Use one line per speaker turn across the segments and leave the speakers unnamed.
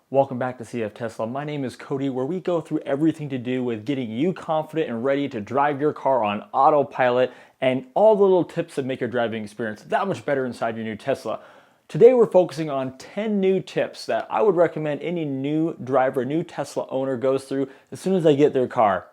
Welcome back to CF Tesla. My name is Cody, where we go through everything to do with getting you confident and ready to drive your car on autopilot and all the little tips that make your driving experience that much better inside your new Tesla. Today we're focusing on 10 new tips that I would recommend any new driver, new Tesla owner goes through as soon as they get their car.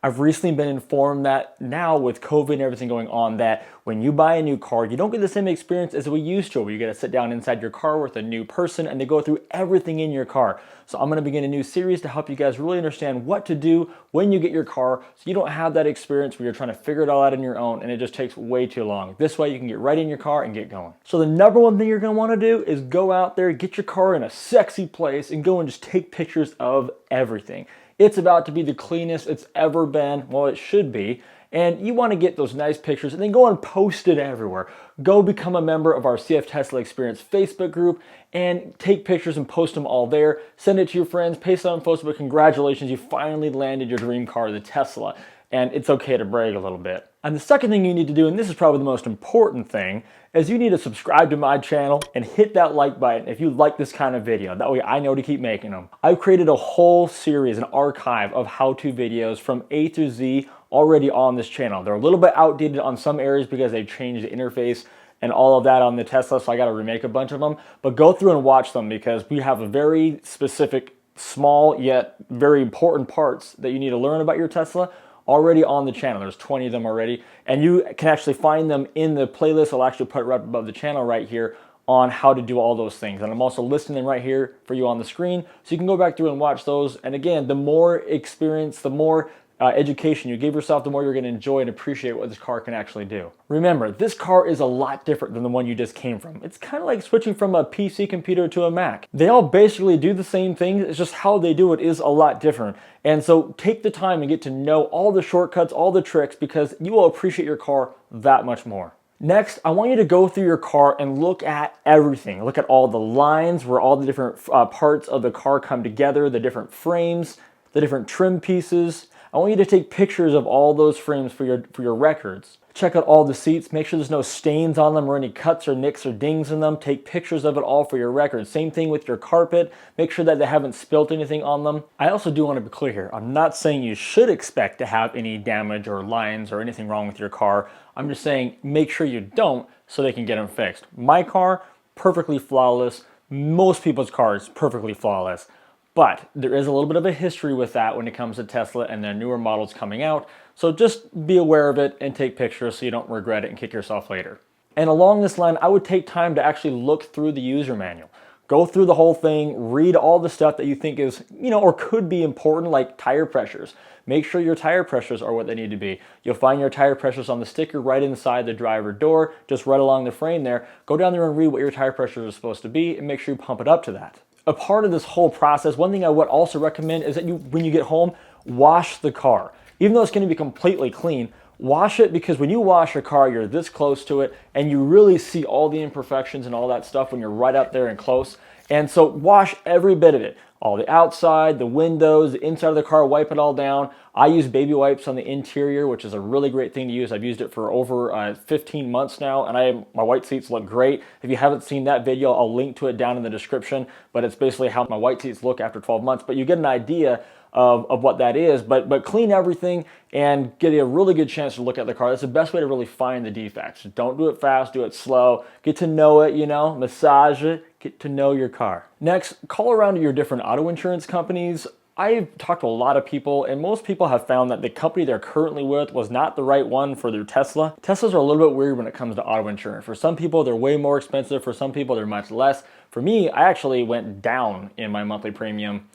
I've recently been informed that now with COVID and everything going on, that when you buy a new car, you don't get the same experience as we used to, where you get to sit down inside your car with a new person and they go through everything in your car. So I'm gonna begin a new series to help you guys really understand what to do when you get your car so you don't have that experience where you're trying to figure it all out on your own and it just takes way too long. This way you can get right in your car and get going. So the number one thing you're gonna wanna do is go out there, get your car in a sexy place and go and just take pictures of everything. It's about to be the cleanest it's ever been. Well, it should be. And you want to get those nice pictures and then go and post it everywhere. Go become a member of our CF Tesla Experience Facebook group and take pictures and post them all there. Send it to your friends, paste it on Facebook. Congratulations, you finally landed your dream car, the Tesla. And it's okay to brag a little bit. And the second thing you need to do, and this is probably the most important thing, is you need to subscribe to my channel and hit that like button if you like this kind of video. That way I know to keep making them. I've created a whole series, an archive of how-to videos from A through Z already on this channel. They're a little bit outdated on some areas because they've changed the interface and all of that on the Tesla, so I gotta remake a bunch of them. But go through and watch them because we have a very specific, small yet very important parts that you need to learn about your Tesla already on the channel. There's 20 of them already, and you can actually find them in the playlist. I'll actually put it right above the channel right here on how to do all those things. And I'm also listing them right here for you on the screen, so you can go back through and watch those. And again, the more experience, the more education you give yourself, the more you're going to enjoy and appreciate what this car can actually do. Remember, this car is a lot different than the one you just came from. It's kind of like switching from a PC computer to a Mac. They all basically do the same thing, it's just how they do it is a lot different. And so take the time and get to know all the shortcuts, all the tricks, because you will appreciate your car that much more. Next, I want you to go through your car and look at everything. Look at all the lines where all the different parts of the car come together, the different frames, the different trim pieces. I want you to take pictures of all those frames for your records. Check out all the seats, make sure there's no stains on them or any cuts or nicks or dings in them. Take pictures of it all for your records. Same thing with your carpet. Make sure that they haven't spilt anything on them. I also do want to be clear here. I'm not saying you should expect to have any damage or lines or anything wrong with your car. I'm just saying make sure you don't so they can get them fixed. My car, perfectly flawless. Most people's cars, perfectly flawless. But there is a little bit of a history with that when it comes to Tesla and their newer models coming out. So just be aware of it and take pictures so you don't regret it and kick yourself later. And along this line, I would take time to actually look through the user manual. Go through the whole thing, read all the stuff that you think is, or could be important, like tire pressures. Make sure your tire pressures are what they need to be. You'll find your tire pressures on the sticker right inside the driver door, just right along the frame there. Go down there and read what your tire pressures are supposed to be and make sure you pump it up to that. A part of this whole process, one thing I would also recommend is that when you get home, wash the car. Even though it's going to be completely clean, wash it, because when you wash your car, you're this close to it and you really see all the imperfections and all that stuff when you're right up there and close. And so wash every bit of it. All the outside, the windows, the inside of the car, wipe it all down. I use baby wipes on the interior, which is a really great thing to use. I've used it for over 15 months now, and my white seats look great. If you haven't seen that video, I'll link to it down in the description, but it's basically how my white seats look after 12 months. But you get an idea of what that is, but clean everything and get a really good chance to look at the car. That's the best way to really find the defects. Don't do it fast, do it slow. Get to know it, massage it, get to know your car. Next, call around to your different auto insurance companies. I've talked to a lot of people, and most people have found that the company they're currently with was not the right one for their Tesla. Teslas are a little bit weird when it comes to auto insurance. For some people, they're way more expensive. For some people, they're much less. For me, I actually went down in my monthly premium.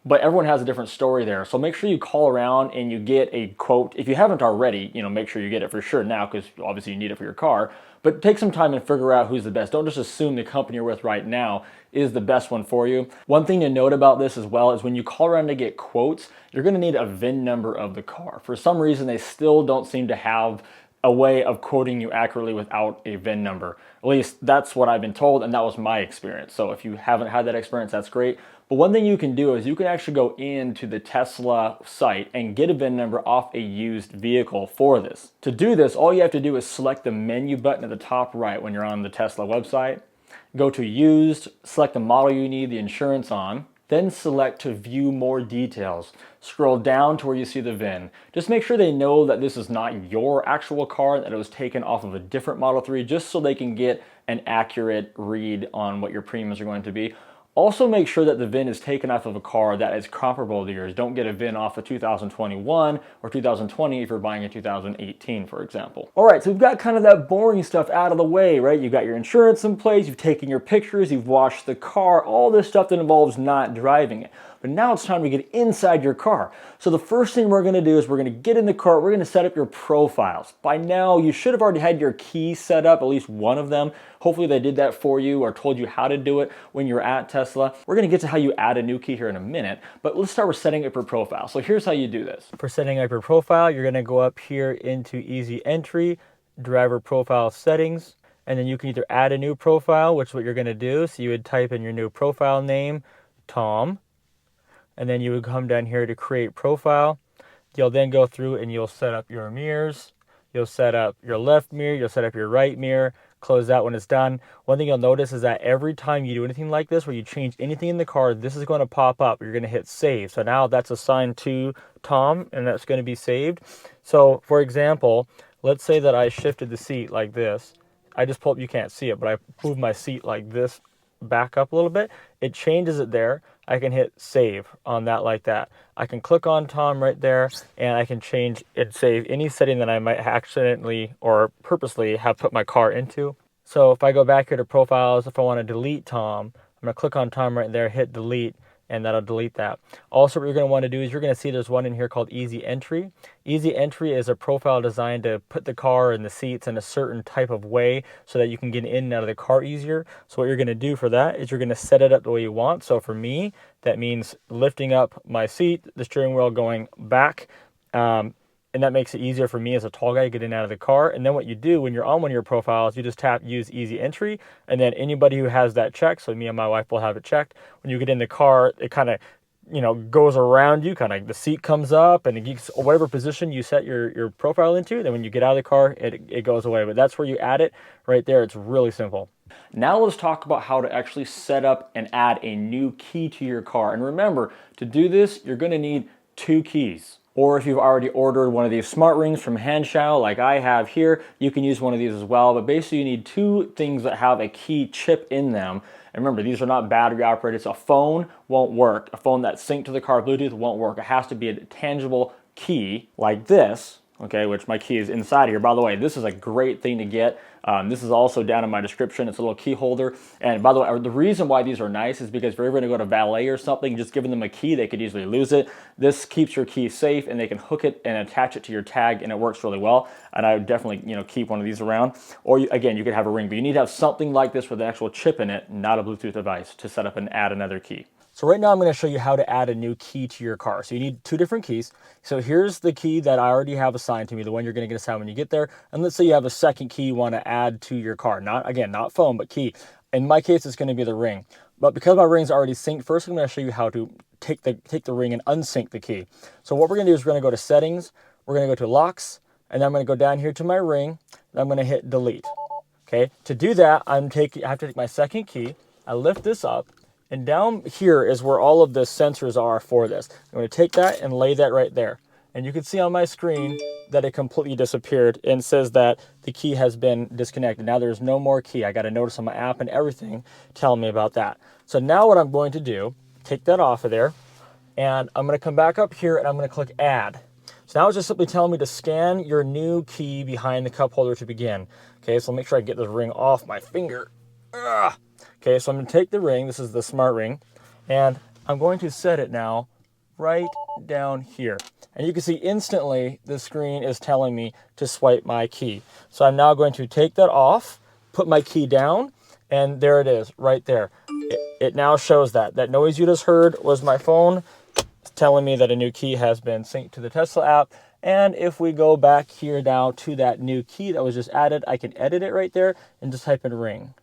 But everyone has a different story there. So make sure you call around and you get a quote. If you haven't already, make sure you get it for sure now, because obviously you need it for your car. But take some time and figure out who's the best. Don't just assume the company you're with right now is the best one for you. One thing to note about this as well is when you call around to get quotes, you're going to need a VIN number of the car. For some reason, they still don't seem to have a way of quoting you accurately without a VIN number. At least that's what I've been told, and that was my experience. So if you haven't had that experience, that's great. But one thing you can do is you can actually go into the Tesla site and get a VIN number off a used vehicle for this. To do this, all you have to do is select the menu button at the top right when you're on the Tesla website. Go to used, select the model you need the insurance on, then select to view more details. Scroll down to where you see the VIN. Just make sure they know that this is not your actual car, that it was taken off of a different Model 3, just so they can get an accurate read on what your premiums are going to be. Also make sure that the VIN is taken off of a car that is comparable to yours. Don't get a VIN off of 2021 or 2020 if you're buying a 2018, for example. All right, so we've got kind of that boring stuff out of the way, right? You've got your insurance in place, you've taken your pictures, you've washed the car, all this stuff that involves not driving it. But now it's time to get inside your car. So the first thing we're gonna do is we're gonna get in the car, we're gonna set up your profiles. By now, you should have already had your key set up, at least one of them. Hopefully they did that for you or told you how to do it when you're at Tesla. We're gonna get to how you add a new key here in a minute, but let's start with setting up your profile. So here's how you do this. For setting up your profile, you're gonna go up here into Easy Entry, Driver Profile Settings, and then you can either add a new profile, which is what you're gonna do. So you would type in your new profile name, Tom, and then you would come down here to create profile. You'll then go through and you'll set up your mirrors. You'll set up your left mirror, you'll set up your right mirror, close that when it's done. One thing you'll notice is that every time you do anything like this, where you change anything in the car, this is going to pop up. You're going to hit save. So now that's assigned to Tom and that's going to be saved. So for example, let's say that I shifted the seat like this. I just pulled, you can't see it, but I moved my seat like this back up a little bit. It changes it there. I can hit save on that like that. I can click on Tom right there and I can change and save any setting that I might accidentally or purposely have put my car into. So if I go back here to profiles, if I want to delete Tom, I'm going to click on Tom right there, hit delete, and that'll delete that. Also, what you're going to want to do is you're going to see there's one in here called Easy Entry. Easy Entry is a profile designed to put the car and the seats in a certain type of way so that you can get in and out of the car easier. So what you're going to do for that is you're going to set it up the way you want. So for me, that means lifting up my seat, the steering wheel going back, and that makes it easier for me as a tall guy to get in and out of the car. And then what you do when you're on one of your profiles, you just tap use Easy Entry, and then anybody who has that checked, so me and my wife will have it checked, when you get in the car, it kind of, you know, goes around you, kind of the seat comes up, and it gets whatever position you set your profile into, then when you get out of the car, it goes away. But that's where you add it right there. It's really simple. Now let's talk about how to actually set up and add a new key to your car. And remember, to do this, you're going to need 2 keys. Or if you've already ordered one of these smart rings from Hanshao, like I have here, you can use one of these as well. But basically you need 2 things that have a key chip in them. And remember, these are not battery operated. So a phone won't work. A phone that's synced to the car Bluetooth won't work. It has to be a tangible key like this, okay, which my key is inside here. By the way, this is a great thing to get. This is also down in my description. It's a little key holder. And by the way, the reason why these are nice is because if you're ever going to go to valet or something, just giving them a key, they could easily lose it. This keeps your key safe, and they can hook it and attach it to your tag, and it works really well. And I would definitely, you know, keep one of these around. Or again, you could have a ring, but you need to have something like this with an actual chip in it, not a Bluetooth device, to set up and add another key. So right now I'm going to show you how to add a new key to your car. So you need 2 different keys. So here's the key that I already have assigned to me, the one you're going to get assigned when you get there. And let's say you have a second key you want to add to your car. Not phone, but key. In my case, it's going to be the ring. But because my ring's already synced, first I'm going to show you how to take the ring and unsync the key. So what we're going to do is we're going to go to settings, we're going to go to locks, and then I'm going to go down here to my ring, and I'm going to hit delete. Okay, to do that, I have to take my second key, I lift this up, and down here is where all of the sensors are for this. I'm going to take that and lay that right there. And you can see on my screen that it completely disappeared and says that the key has been disconnected. Now there's no more key. I got a notice on my app and everything telling me about that. So now what I'm going to do, take that off of there, and I'm going to come back up here and I'm going to click add. So now it's just simply telling me to scan your new key behind the cup holder to begin. Okay, so make sure I get this ring off my finger. Ugh. Okay, so I'm going to take the ring, this is the smart ring, and I'm going to set it now right down here. And you can see instantly the screen is telling me to swipe my key. So I'm now going to take that off, put my key down, and there it is, right there. It now shows that. That noise you just heard was my phone telling me that a new key has been synced to the Tesla app. And if we go back here now to that new key that was just added, I can edit it right there and just type in ring.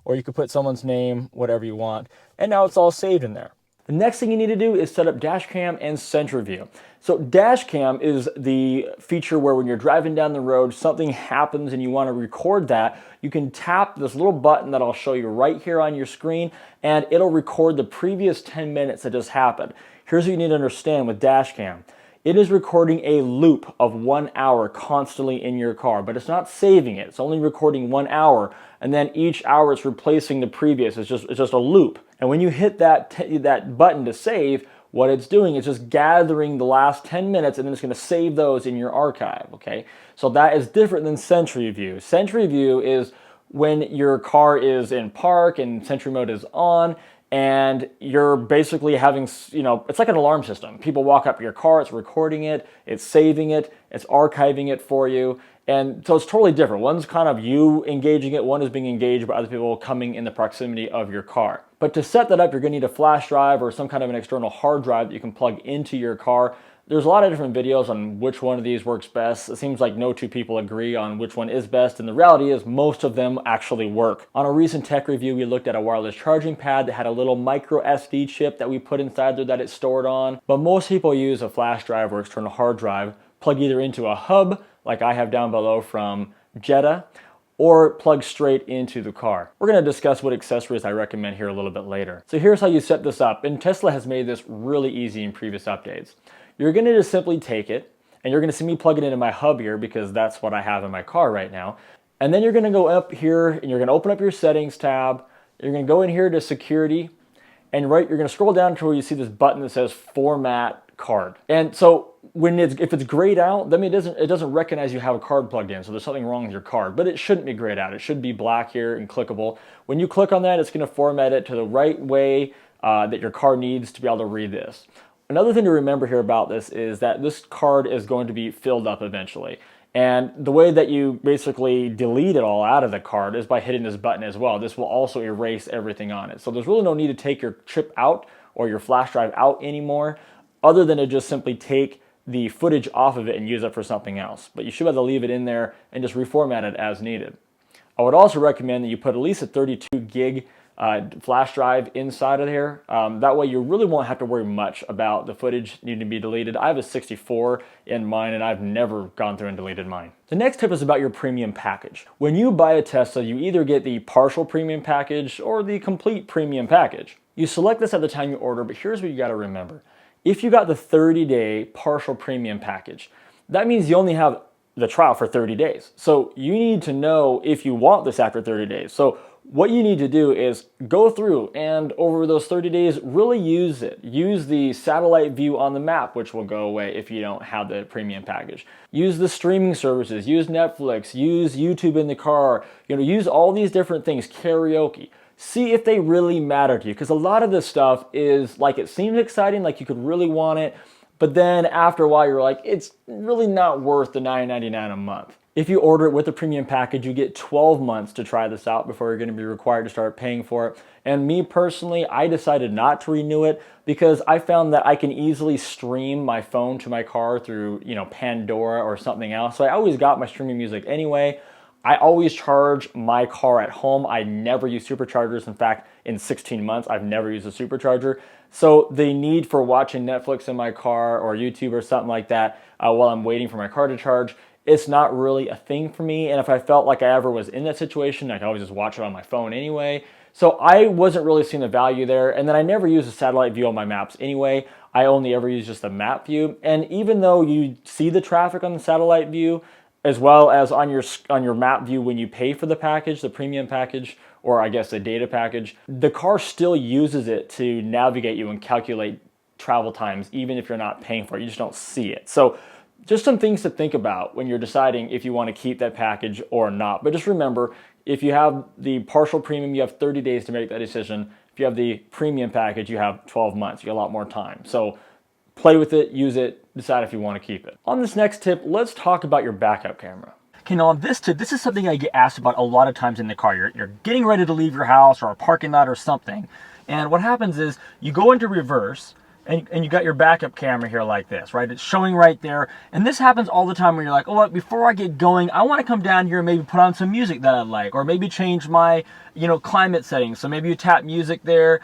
Or you could put someone's name, whatever you want. And now it's all saved in there. The next thing you need to do is set up dashcam and sentryview. So dashcam is the feature where when you're driving down the road, something happens and you want to record that, you can tap this little button that I'll show you right here on your screen, and it'll record the previous 10 minutes that just happened. Here's what you need to understand with dashcam. It is recording a loop of 1 hour constantly in your car, but it's not saving it. It's only recording 1 hour, and then each hour it's replacing the previous. It's just a loop. And when you hit that button to save, what it's doing is just gathering the last 10 minutes, and then it's going to save those in your archive, okay? So that is different than sentryview. Sentryview is when your car is in park and sentry mode is on, and you're basically having, you know, it's like an alarm system. People walk up to your car, it's recording it, it's saving it, it's archiving it for you. And so it's totally different. One's kind of you engaging it, one is being engaged by other people coming in the proximity of your car. But to set that up, you're going to need a flash drive or some kind of an external hard drive that you can plug into your car. There's a lot of different videos on which one of these works best. It seems like no two people agree on which one is best, and the reality is most of them actually work. On a recent tech review, we looked at a wireless charging pad that had a little micro SD chip that we put inside there that it's stored on. But most people use a flash drive or external hard drive, plug either into a hub, like I have down below from Jetta, or plug straight into the car. We're going to discuss what accessories I recommend here a little bit later. So here's how you set this up, and Tesla has made this really easy in previous updates. You're going to just simply take it, and you're going to see me plug it into my hub here because that's what I have in my car right now. And then you're going to go up here and you're going to open up your settings tab. You're going to go in here to security, and you're going to scroll down to where you see this button that says format card. And so if it's grayed out, then it doesn't recognize you have a card plugged in, so there's something wrong with your card. But it shouldn't be grayed out. It should be black here and clickable. When you click on that, it's going to format it to the right way that your car needs to be able to read this. Another thing to remember here about this is that this card is going to be filled up eventually. And the way that you basically delete it all out of the card is by hitting this button as well. This will also erase everything on it. So there's really no need to take your chip out or your flash drive out anymore, other than to just simply take the footage off of it and use it for something else. But you should be able to leave it in there and just reformat it as needed. I would also recommend that you put at least a 32 gig flash drive inside of here. That way you really won't have to worry much about the footage needing to be deleted. I have a 64 in mine, and I've never gone through and deleted mine. The next tip is about your premium package. When you buy a Tesla, you either get the partial premium package or the complete premium package. You select this at the time you order, but here's what you got to remember. If you got the 30-day partial premium package, that means you only have the trial for 30 days. So you need to know if you want this after 30 days. So what you need to do is go through and over those 30 days, really use it. Use the satellite view on the map, which will go away if you don't have the premium package. Use the streaming services, use Netflix, use YouTube in the car, use all these different things, karaoke. See if they really matter to you, because a lot of this stuff is like, it seems exciting, like you could really want it, but then after a while you're like, it's really not worth the $9.99 a month. If you order it with the premium package, you get 12 months to try this out before you're going to be required to start paying for it. And me personally, I decided not to renew it because I found that I can easily stream my phone to my car through, Pandora or something else. So I always got my streaming music anyway. I always charge my car at home. I never use superchargers. In fact, in 16 months, I've never used a supercharger. So the need for watching Netflix in my car or YouTube or something like that while I'm waiting for my car to charge, it's not really a thing for me. And if I felt like I ever was in that situation, I could always just watch it on my phone anyway. So I wasn't really seeing the value there. And then I never use a satellite view on my maps anyway. I only ever use just the map view. And even though you see the traffic on the satellite view, as well as on your map view when you pay for the package, the premium package, or I guess the data package, the car still uses it to navigate you and calculate travel times, even if you're not paying for it. You just don't see it. So just some things to think about when you're deciding if you want to keep that package or not. But just remember, if you have the partial premium, you have 30 days to make that decision. If you have the premium package, you have 12 months. You have a lot more time. So play with it, use it, decide if you want to keep it. On this next tip, let's talk about your backup camera. Okay, now on this tip, this is something I get asked about a lot of times in the car. You're getting ready to leave your house or a parking lot or something. And what happens is you go into reverse, and you got your backup camera here like this, right? It's showing right there. And this happens all the time where you're like, oh, what, before I get going, I want to come down here and maybe put on some music that I like, or maybe change my, climate settings. So maybe you tap music there,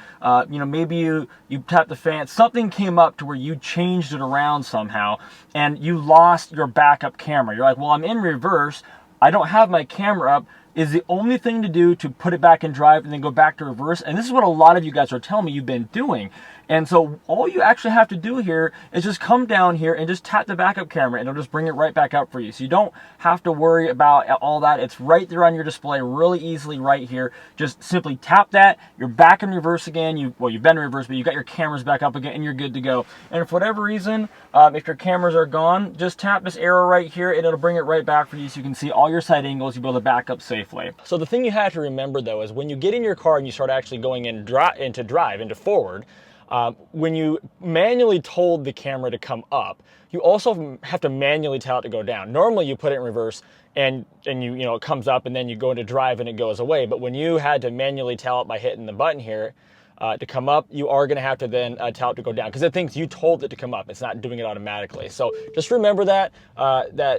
maybe you tap the fan. Something came up to where you changed it around somehow and you lost your backup camera. You're like, well, I'm in reverse. I don't have my camera up. Is the only thing to do to put it back in drive and then go back to reverse. And this is what a lot of you guys are telling me you've been doing. And so all you actually have to do here is just come down here and just tap the backup camera and it'll just bring it right back up for you. So you don't have to worry about all that. It's right there on your display really easily right here. Just simply tap that. You're back in reverse again. You've been in reverse, but you got your cameras back up again and you're good to go. And for whatever reason, if your cameras are gone, just tap this arrow right here and it'll bring it right back for you so you can see all your side angles. You'll be able to back up safely. So the thing you have to remember though is when you get in your car and you start actually going into forward, when you manually told the camera to come up, you also have to manually tell it to go down. Normally you put it in reverse and it comes up and then you go into drive and it goes away. But when you had to manually tell it by hitting the button here to come up, you are going to have to then tell it to go down because it thinks you told it to come up. It's not doing it automatically. So just remember that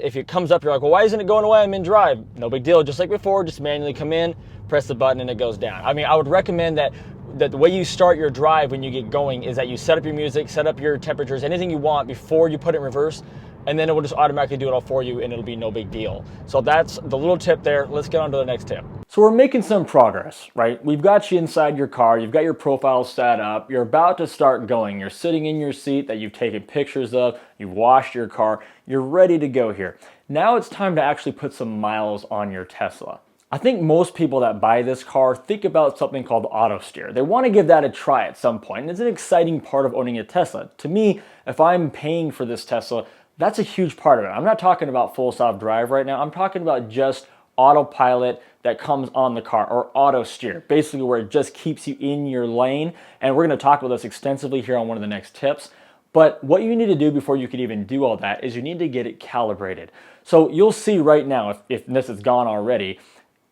if it comes up, you're like, well, why isn't it going away? I'm in drive. No big deal. Just like before, just manually come in, press the button and it goes down. I mean, I would recommend that the way you start your drive when you get going is that you set up your music, set up your temperatures, anything you want before you put it in reverse, and then it will just automatically do it all for you and it'll be no big deal. So that's the little tip there. Let's get on to the next tip. So we're making some progress, right? We've got you inside your car, you've got your profile set up, you're about to start going, you're sitting in your seat that you've taken pictures of, you've washed your car, you're ready to go here. Now it's time to actually put some miles on your Tesla. I think most people that buy this car think about something called auto steer. They want to give that a try at some point, and it's an exciting part of owning a Tesla. To me, if I'm paying for this Tesla, that's a huge part of it. I'm not talking about full self-drive right now. I'm talking about just autopilot that comes on the car, or auto steer, basically where it just keeps you in your lane. And we're going to talk about this extensively here on one of the next tips. But what you need to do before you can even do all that is you need to get it calibrated. So you'll see right now, if this is gone already,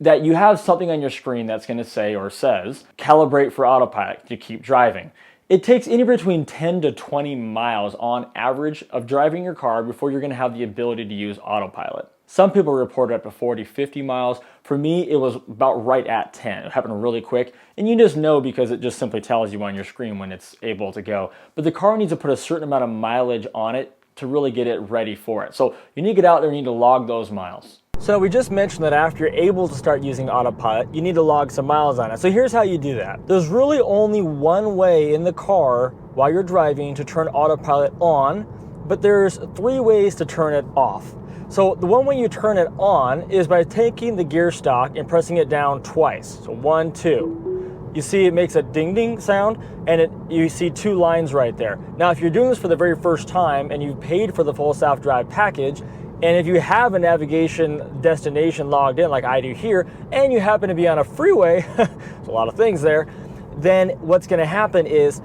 that you have something on your screen that's going to say or says, calibrate for autopilot to keep driving. It takes anywhere between 10 to 20 miles on average of driving your car before you're going to have the ability to use autopilot. Some people reported up to 40, 50 miles. For me, it was about right at 10. It happened really quick. And you just know because it just simply tells you on your screen when it's able to go. But the car needs to put a certain amount of mileage on it to really get it ready for it. So you need to get out there and you need to log those miles. So we just mentioned that after you're able to start using autopilot, you need to log some miles on it. So here's how you do that. There's really only one way in the car while you're driving to turn autopilot on, but there's 3 ways to turn it off. So the one way you turn it on is by taking the gear stock and pressing it down twice. So 1, 2. You see it makes a ding ding sound and you see 2 lines right there. Now if you're doing this for the very first time and you've paid for the full self-drive package, and if you have a navigation destination logged in like I do here, and you happen to be on a freeway, there's a lot of things there, then what's gonna happen is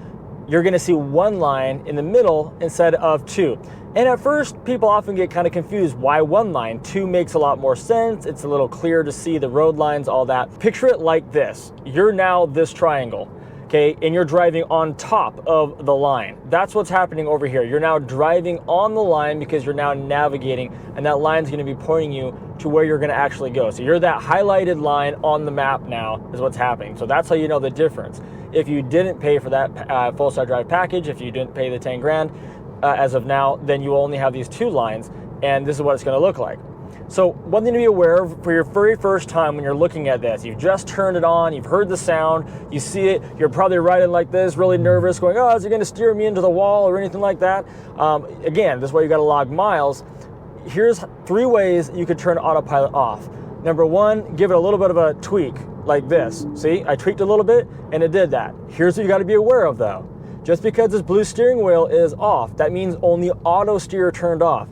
you're gonna see 1 line in the middle instead of 2. And at first, people often get kind of confused. Why 1 line? 2 makes a lot more sense. It's a little clearer to see the road lines, all that. Picture it like this. You're now this triangle. Okay, and you're driving on top of the line. That's what's happening over here. You're now driving on the line because you're now navigating, and that line's gonna be pointing you to where you're gonna actually go. So you're that highlighted line on the map now is what's happening. So that's how you know the difference. If you didn't pay for that full self-drive package, if you didn't pay the 10 grand as of now, then you only have these 2 lines, and this is what it's gonna look like. So one thing to be aware of for your very first time when you're looking at this, you've just turned it on, you've heard the sound, you see it, you're probably riding like this, really nervous, going, oh, is it gonna steer me into the wall or anything like that? Again, this is why you gotta log miles. Here's 3 ways you could turn autopilot off. Number 1, give it a little bit of a tweak, like this. See, I tweaked a little bit and it did that. Here's what you gotta be aware of though. Just because this blue steering wheel is off, that means only auto steer turned off.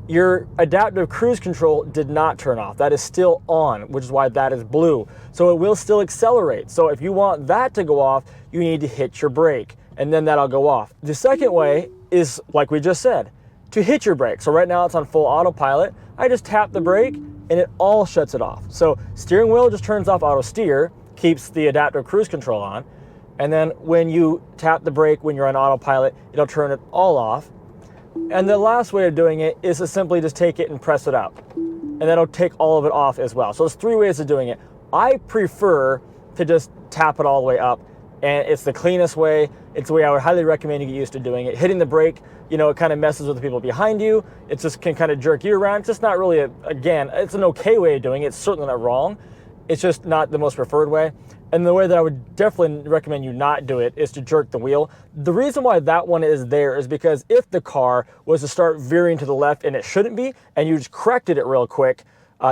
Your adaptive cruise control did not turn off. That is still on, which is why that is blue. So it will still accelerate. So if you want that to go off, you need to hit your brake and then that'll go off. The second way is, like we just said, to hit your brake. So right now it's on full autopilot. I just tap the brake and it all shuts it off. So steering wheel just turns off auto steer, keeps the adaptive cruise control on. And then when you tap the brake when you're on autopilot, it'll turn it all off. And the last way of doing it is to simply just take it and press it up. And that'll take all of it off as well. So there's 3 ways of doing it. I prefer to just tap it all the way up, and it's the cleanest way. It's the way I would highly recommend you get used to doing it. Hitting the brake, you know, it kind of messes with the people behind you. It just can kind of jerk you around. It's just not really, again, it's an okay way of doing it. It's certainly not wrong. It's just not the most preferred way. And the way that I would definitely recommend you not do it is to jerk the wheel. The reason why that one is there is because if the car was to start veering to the left, and it shouldn't be, and you just corrected it real quick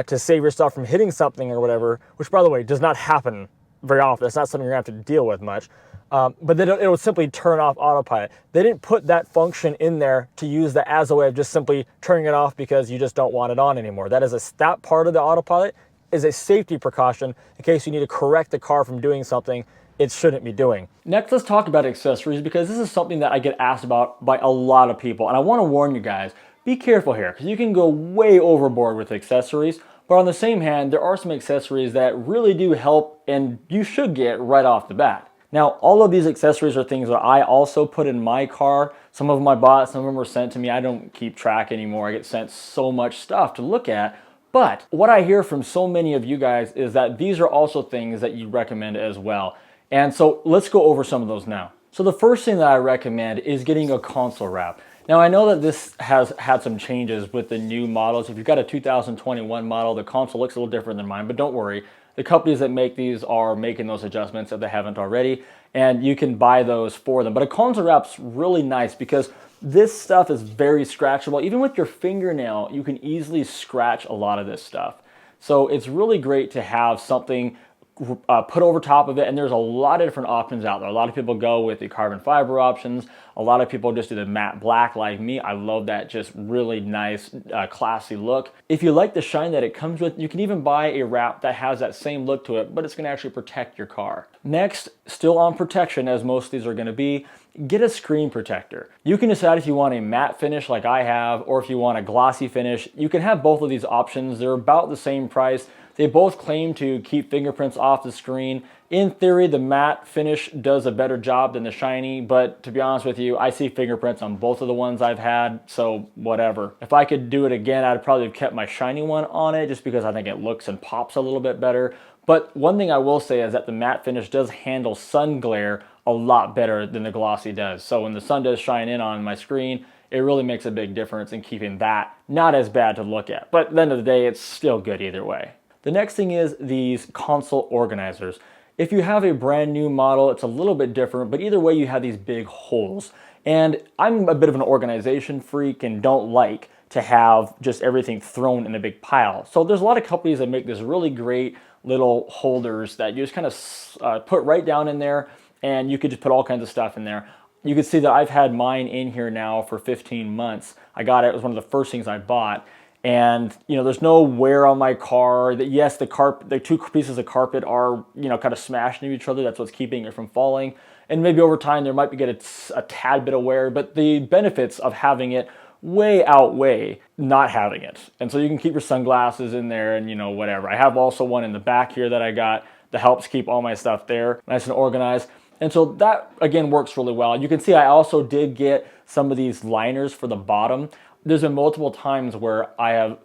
to save yourself from hitting something or whatever, which by the way does not happen very often. It's not something you're gonna have to deal with much. But then it will simply turn off autopilot. They didn't put that function in there to use that as a way of just simply turning it off because you just don't want it on anymore. That part of the autopilot is a safety precaution in case you need to correct the car from doing something it shouldn't be doing. Next, let's talk about accessories, because this is something that I get asked about by a lot of people. And I want to warn you guys, be careful here, because you can go way overboard with accessories. But on the same hand, there are some accessories that really do help and you should get right off the bat. Now, all of these accessories are things that I also put in my car. Some of them I bought, some of them were sent to me. I don't keep track anymore. I get sent so much stuff to look at. But what I hear from so many of you guys is that these are also things that you recommend as well. And so let's go over some of those now. So the first thing that I recommend is getting a console wrap. Now I know that this has had some changes with the new models. If you've got a 2021 model, the console looks a little different than mine, but don't worry. The companies that make these are making those adjustments if they haven't already, and you can buy those for them. But a console wrap's really nice because this stuff is very scratchable. Even with your fingernail, you can easily scratch a lot of this stuff. So it's really great to have something put over top of it, and there's a lot of different options out there. A lot of people go with the carbon fiber options. A lot of people just do the matte black like me. I love that just really nice, classy look. If you like the shine that it comes with, you can even buy a wrap that has that same look to it, but it's gonna actually protect your car. Next, still on protection, as most of these are gonna be, get a screen protector. You can decide if you want a matte finish like I have, or if you want a glossy finish. You can have both of these options. They're about the same price. They both claim to keep fingerprints off the screen. In theory, the matte finish does a better job than the shiny, but to be honest with you, I see fingerprints on both of the ones I've had, so whatever. If I could do it again, I'd probably have kept my shiny one on it just because I think it looks and pops a little bit better. But one thing I will say is that the matte finish does handle sun glare a lot better than the glossy does. So when the sun does shine in on my screen, it really makes a big difference in keeping that not as bad to look at. But at the end of the day, it's still good either way. The next thing is these console organizers. If you have a brand new model, it's a little bit different, but either way you have these big holes. And I'm a bit of an organization freak and don't like to have just everything thrown in a big pile. So there's a lot of companies that make this really great little holders that you just kind of put right down in there, and you could just put all kinds of stuff in there. You can see that I've had mine in here now for 15 months. I got it, it was one of the first things I bought. And you know, there's no wear on my car. Yes, the two pieces of carpet are, you know, kind of smashed into each other. That's what's keeping it from falling. And maybe over time there might be a tad bit of wear, but the benefits of having it way outweigh not having it. And so you can keep your sunglasses in there and, you know, whatever. I have also one in the back here that I got that helps keep all my stuff there nice and organized. And so that again works really well. You can see I also did get some of these liners for the bottom. There's been multiple times where I have,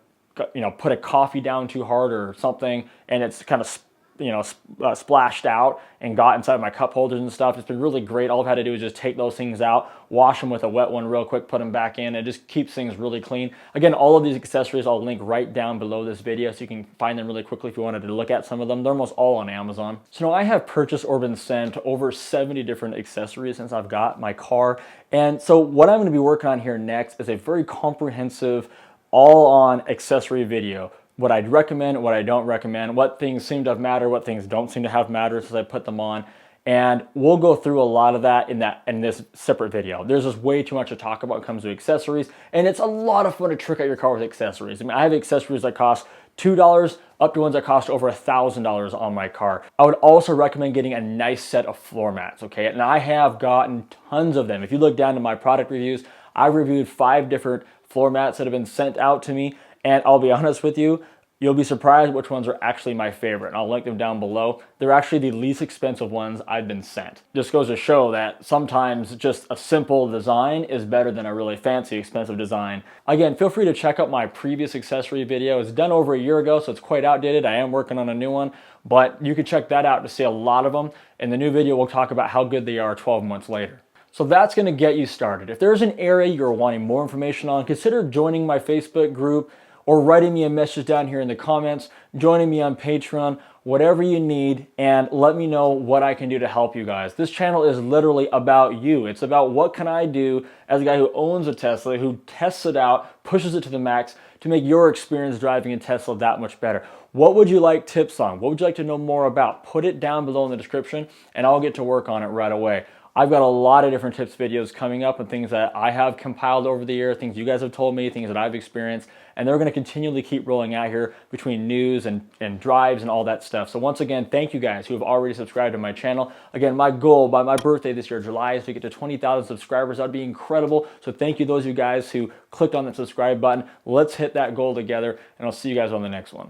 you know, put a coffee down too hard or something, and it's kind of, you know, splashed out and got inside my cup holders and stuff. It's been really great. All I've had to do is just take those things out, wash them with a wet one real quick, put them back in, and it just keeps things really clean. Again, all of these accessories I'll link right down below this video so you can find them really quickly if you wanted to look at some of them. They're almost all on Amazon. So now I have purchased or been sent over 70 different accessories since I've got my car. And so what I'm going to be working on here next is a very comprehensive, all-on accessory video. What I'd recommend, what I don't recommend, what things seem to have mattered, what things don't seem to have mattered since I put them on. And we'll go through a lot of that in this separate video. There's just way too much to talk about when it comes to accessories, and it's a lot of fun to trick out your car with accessories. I mean, I have accessories that cost $2 up to ones that cost over $1,000 on my car. I would also recommend getting a nice set of floor mats, okay? And I have gotten tons of them. If you look down to my product reviews, I've reviewed 5 different floor mats that have been sent out to me. And I'll be honest with you, you'll be surprised which ones are actually my favorite. And I'll link them down below. They're actually the least expensive ones I've been sent. Just goes to show that sometimes just a simple design is better than a really fancy, expensive design. Again, feel free to check out my previous accessory video. It's done over a year ago, so it's quite outdated. I am working on a new one, but you can check that out to see a lot of them. In the new video, we'll talk about how good they are 12 months later. So that's going to get you started. If there's an area you're wanting more information on, consider joining my Facebook group or writing me a message down here in the comments, joining me on Patreon, whatever you need, and let me know what I can do to help you guys. This channel is literally about you. It's about what can I do as a guy who owns a Tesla, who tests it out, pushes it to the max to make your experience driving a Tesla that much better. What would you like tips on? What would you like to know more about? Put it down below in the description and I'll get to work on it right away. I've got a lot of different tips videos coming up and things that I have compiled over the year, things you guys have told me, things that I've experienced, and they're going to continually keep rolling out here between news and drives and all that stuff. So once again, thank you guys who have already subscribed to my channel. Again, my goal by my birthday this year, July, is to get to 20,000 subscribers. That'd be incredible. So thank you those of you guys who clicked on that subscribe button. Let's hit that goal together, and I'll see you guys on the next one.